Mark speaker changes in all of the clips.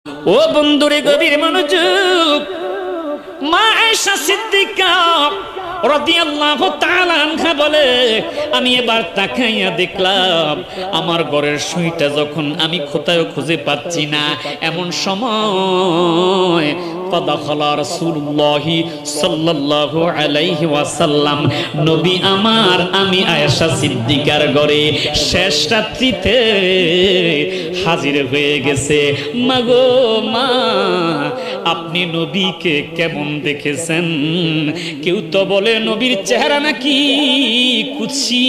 Speaker 1: ও বন্ধুরে গভীর মনোযোগ। মা আয়েশা সিদ্দিকা রাদিয়াল্লাহু তাআলা আনহা বলে, আমি এবার তাকাইয়া দেখলাম আমার ঘরের সুইটা যখন আমি কোথাও খুঁজে পাচ্ছি না, এমন সময় ফাদাখালা রাসূলুল্লাহি সাল্লাল্লাহু আলাইহি ওয়াসাল্লাম, নবী আমার আমি আয়েশা সিদ্দিকার ঘরে শেষ রাত্রিতে হাজির হয়ে গেছে। মাগো মা, আপনি নবীকে কেমন দেখেছেন? কেউ তো বলে নবীর চেহারা নাকি কুৎসি,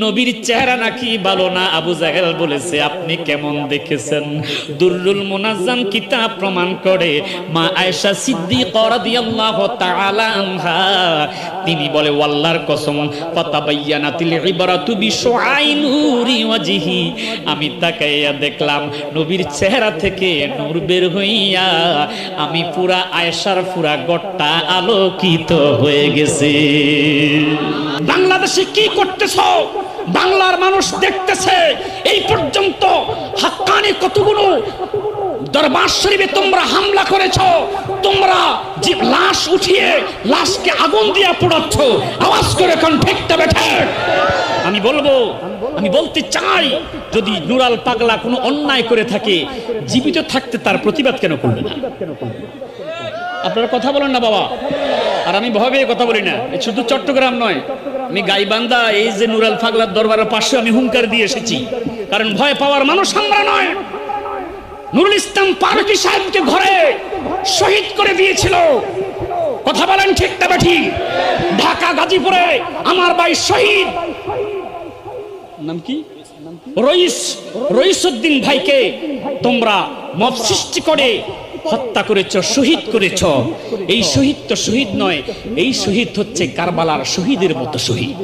Speaker 1: নবীর চেহারা নাকি ভালো না। আবু জাহেল বলেছে আপনি কেমন দেখেছেন? দুররুল মুনাজ্জাম কিতাব প্রমাণ করে মা আয়েশা সিদ্দিকা রাদিয়াল্লাহু তাআলা আনহা তিনি বলে, ওয়াল্লাহর কসম, ফাতাবায়ানাতিল ইবরাতু বিশুআই নূরি ওয়াজহি, আমি তাকাইয়া দেখলাম নবীর চেহারা থেকে নূর বের হইয়া আমি পুরা আয়েশার পুরা ঘরটা আলোকিত হয়ে গেছে। বাংলাদেশে কি করতেছ? বাংলার মানুষ দেখতেছে। এই পর্যন্ত হাক্কানি কতগুলো দরবার শরীফে তোমরা হামলা করেছ, তোমরা যে লাশ উঠিয়ে লাশকে আগুন দিয়ে পোড়াচ্ছ। আওয়াজ করে কোন ঠিকটা বেঠে? আমি বলতে চাই, যদি নুরাল পাগলা কোনো অন্যায় করে থাকে, জীবিত থাকতে তার প্রতিবাদ কেন করবে না? আপনারা কথা বলেন না বাবা। আর আমি ভয়ে কথা বলি না, শুধু চট্টগ্রাম নয়, আমি গাইবান্ধা এই যে নুরাল পাগলার দরবারের পাশে আমি হুঙ্কার দিয়ে এসেছি, কারণ ভয় পাওয়ার মানুষ আমরা নয়। নুরুল ইসলাম ফারুকী সাহেবকে ঘরে শহীদ করে দিয়েছিল। কথা বলেন ঠিক না বেঠি? ঢাকা গাজীপুরে আমার ভাই শহীদ, নাম কি, রইসউদ্দিন ভাইকে তোমরা মব সৃষ্টি করে হত্যা করেছ, শহীদ করেছ। এই শহীদ তো শহীদ নয়, এই শহীদ হচ্ছে কারবালার শহীদের মতো শহীদ।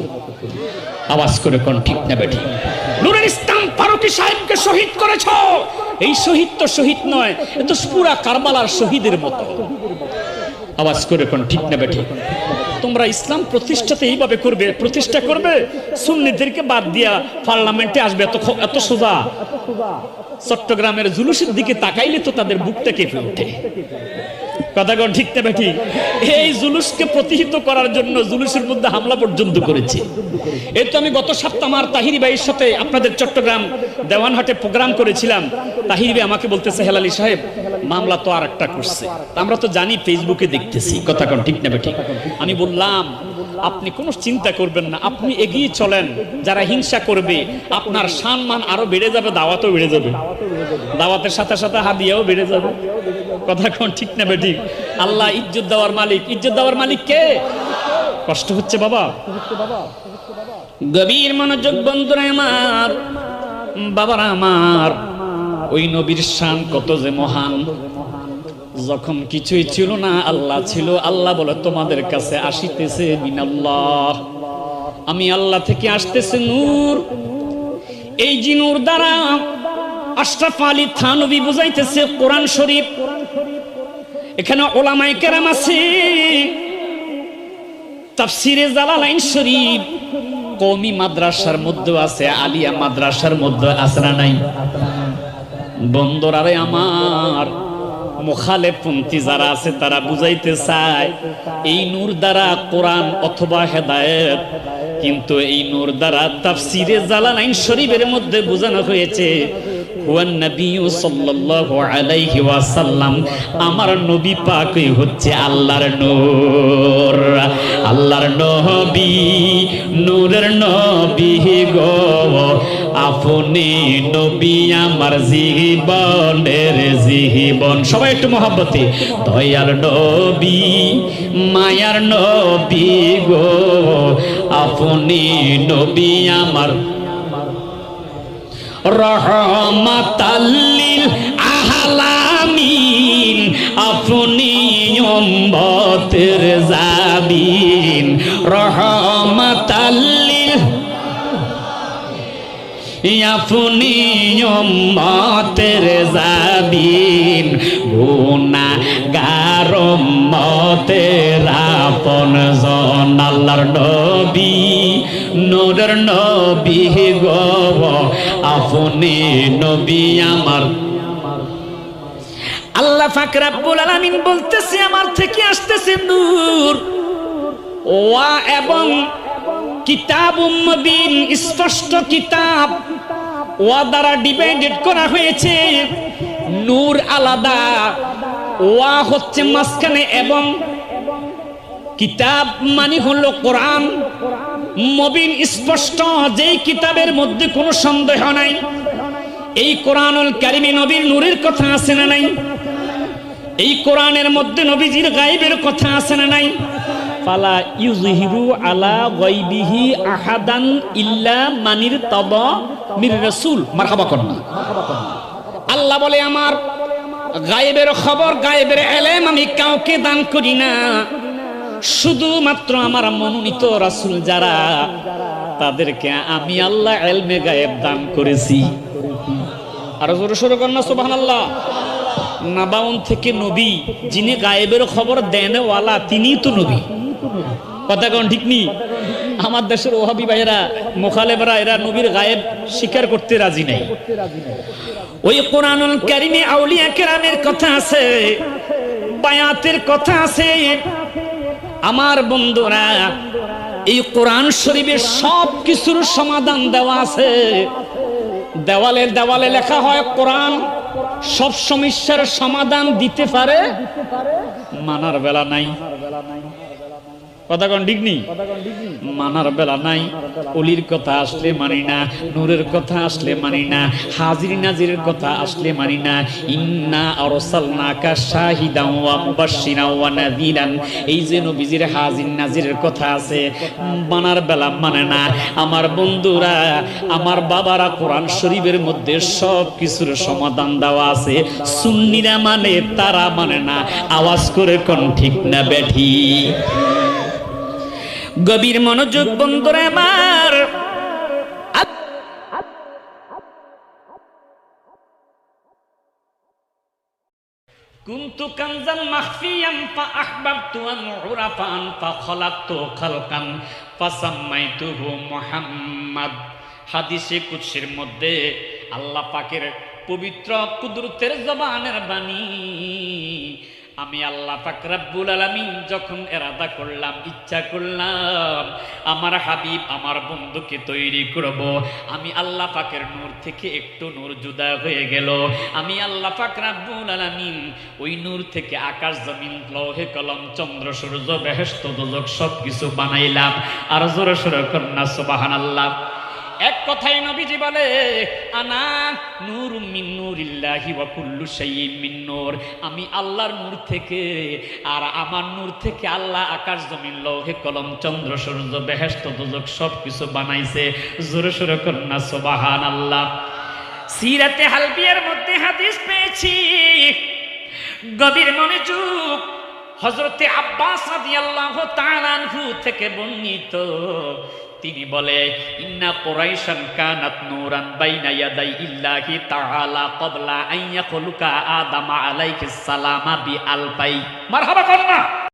Speaker 1: আওয়াজ করে কোন ঠিক না বেঠি? নুরুল ইসলাম ফারুকী সাহেবকে শহীদ করেছ, এই শহীদ তো শহীদ নয়, এ তো পুরা কারবালার শহীদের মতো। আওয়াজ করে কোন ঠিক না বেঠি? তোমরা ইসলাম প্রতিষ্ঠাতে এইভাবে করবে, প্রতিষ্ঠা করবে, সুন্নিদেরকে বাদ দিয়া পার্লামেন্টে আসবে, এত সোজা? চট্টগ্রামের জুলুসের দিকে তাকাইলে তো তাদের বুকটা কেঁপে ওঠে। কথা কোন ঠিক না বেঠি? এই জুলুসকে প্রতিহিত করার জন্য জুলুসের মধ্যে হামলা পর্যন্ত করেছে। এই তো আমি গত সপ্তাহ আমার তাহিরি ভাইয়ের সাথে আপনাদের চট্টগ্রাম দেওয়ানহাটে প্রোগ্রাম করেছিলাম। তাহিরি ভাই আমাকে বলতেছে, হেলালি সাহেব মামলা তো আর একটা করছে, আমরা তো জানি, ফেসবুকে দেখতেছি। কথা কোন ঠিক না বেঠি? আমি বললাম আপনি কোনো চিন্তা করবেন না, আপনি এগিয়ে চলেন। যারা হিংসা করবে আপনার সম্মান আরো বেড়ে যাবে, দাওয়াতও বেড়ে যাবে, দাওয়াতের সাথে সাথে হাদিয়াও বেড়ে যাবে। কথা কোন ঠিক না বেঠি? আল্লাহ ইজ্জত দেওয়ার মালিক। ইজ্জত দেওয়ার মালিক কে? কষ্ট হচ্ছে বাবা? গভীর মনোযোগ বন্ধুরা আমার, বাবারা আমার, ওই নবীর শান কত যে মহান। যখন কিছুই ছিল না, আল্লাহ ছিল। আল্লাহ বলে, তোমাদের কাছে আসিতেছে মিনাল্লাহ, আমি আল্লাহ থেকে আসতেছে নূর। এই যে নূর দ্বারা আশরাফ আলী থানভী বুঝাইতেছে কোরআন শরীফ। এখানে ওলামায়ে কেরাম আছে, তাফসিরে জালালাইন শরীফ কওমি মাদ্রাসার মধ্যে আছে, আলিয়া মাদ্রাসার মধ্যে আছে না নাই? বন্ধুরারে আমার, মুখালেফপন্থী যারা আছে তারা বুঝাইতে চায় এই নূর দ্বারা কোরআন অথবা হেদায়েত, কিন্তু এই নূর দ্বারা তাফসিরে জালালাইন শরীফের মধ্যে বোঝানো হয়েছে হুয়ান নবী সাল্লাল্লাহু আলাইহি ওয়াসাল্লাম, আমার নবী পাকই হচ্ছে আল্লাহর নূর। আল্লাহর নবী নূরের নবী গো, আপনি নবী আমার জীবনের জীবন। সবাই একটু মহব্বতে, দয়ার নবী মায়ার নবী গো, আপনি নবী আমার রহমাতাল লিল আলামিন, আপনি উম্মতের জাবিন। রহমাতাল লিল, আপনি উম্মতের জাবিন, গুনাহগার উম্মতের আপনজন। আল্লাহর নবী নূরের নবী গো, আপনি নবী আমার আল্লাহ পাক রব্বুল আলামিন বলতেছে আমার থেকে আসতেছে নূর ওয়া এবং কিতাবুম মুবিন স্পষ্ট কিতাব ওয়া দ্বারা ডিভাইডেড করা হয়েছে নূর আলাদা ওয়া হচ্ছে মাঝখানে এবং কিতাব মানে হলো কোরআন মুবিন স্পষ্ট যেই কিতাবের মধ্যে কোনো সন্দেহ নাই এই কোরআনুল কারীমে নবীর নূরের কথা আছে না নাই এই কোরআনের মধ্যে নবীজির গায়েবের কথা আছে না নাই ফালা ইউযহিরু আলা গায়বিহি আহাদান ইল্লা মানির তাবা মির রাসূল মারহাবা করনা আল্লাহ বলে আমার গায়েবের খবর গায়েবের ইলম আমি কাউকে দান করি না শুধুমাত্র আমার মনোনীত রাসূল যারা তাদেরকে আমি আল্লাহ ইলমে গায়েব দান করেছি আর জোরে সোরে করনা সুবহানাল্লাহ নাবাউন থেকে নবী যিনি গায়েবের খবর দেন ওয়ালা তিনিই তো নবী কথা কোন ঠিক নি আমার দেশের ওহাবি ভাইরা মুখালেবরা এরা নবীর গায়েব স্বীকার করতে রাজি নাই ওই কোরআনুল কারীমে আউলিয়া কেরামের কথা আছে বায়াতের কথা আছে আমার বন্ধুরা এই কোরআন শরীফের সব কিছুর সমাধান দেওয়া আছে দেওয়ালে দেওয়ালে লেখা হয় কোরআন সব সমস্যার সমাধান দিতে পারে মানার বেলা নাই কথা কোন ঠিক নি মানার বেলা নাই ওলির কথা আসলে মানি না নূরের কথা আসলে মানি না হাজির নাজিরের কথা আসলে মানি না ইন্না আরসালনাকা শাহিদান ওয়া মুবাশশিরান ওয়া নাযীরান এই যে নবীজির হাজির নাজিরের কথা আছে মানার বেলা মানে না আমার বন্ধুরা আমার বাবারা কোরআন শরীফের মধ্যে সব কিছুর সমাধান দেওয়া আছে সুন্নিরা মানে তারা মানে না আওয়াজ করে কোন ঠিক না বেঠি গভীর মনোযোগ বন্ধুরা আমার কুনতু কানজান মাখফিয়ান ফাআহবাবতু আন উরাফান ফাখলাকতু খালকান ফাসাম্মাইতুহু মুহাম্মদ হাদিসে কুদসির মধ্যে আল্লাহ পাকের পবিত্র কুদরতের জবানের বাণী আমি আল্লাহ পাক রব্বুল আলামিন যখন ইরাদা করলাম ইচ্ছা করলাম আমার হাবিব আমার বন্ধুকে তৈরি করব আমি আল্লাহ পাকের নূর থেকে একটু নূর জুদা হয়ে গেল আমি আল্লাহ পাক রব্বুল আলামিন ওই নূর থেকে আকাশ জমিন লৌহে কলম চন্দ্র সূর্য বেহেশত দোজখ সব কিছু বানাইলাম আর জোরে সোরে কন্না সুবহানাল্লাহ এক কথায় নবীজি বলে আনা নূরুম মিন নূরিল্লাহি ওয়া কুল্লু শাইইন মিন নূর আমি আল্লাহর নূর থেকে আর আমার নূর থেকে আল্লাহ আকাশ জমিন লৌহে কলম চন্দ্র সূর্য বেহেশত দোজখ সব কিছু বানাইছে জোরে সোরে কন্না সুবহানাল্লাহ সিরাতে হালবিয়ার মধ্যে হাদিস পেয়েছি গভীর মনোযোগ হযরতে আব্বাস রাদিয়াল্লাহু তাআলা আনহু থেকে বর্ণিত তিনি বলে ইন্না কুরাইশান কানাত নূরান বাইনা ইয়াদাই ইল্লাহি তাআলা ক্বাবলা আন ইয়াখলুকা আদাম আলাইহিস সালাম বি আলফাই মারহাবা করনা।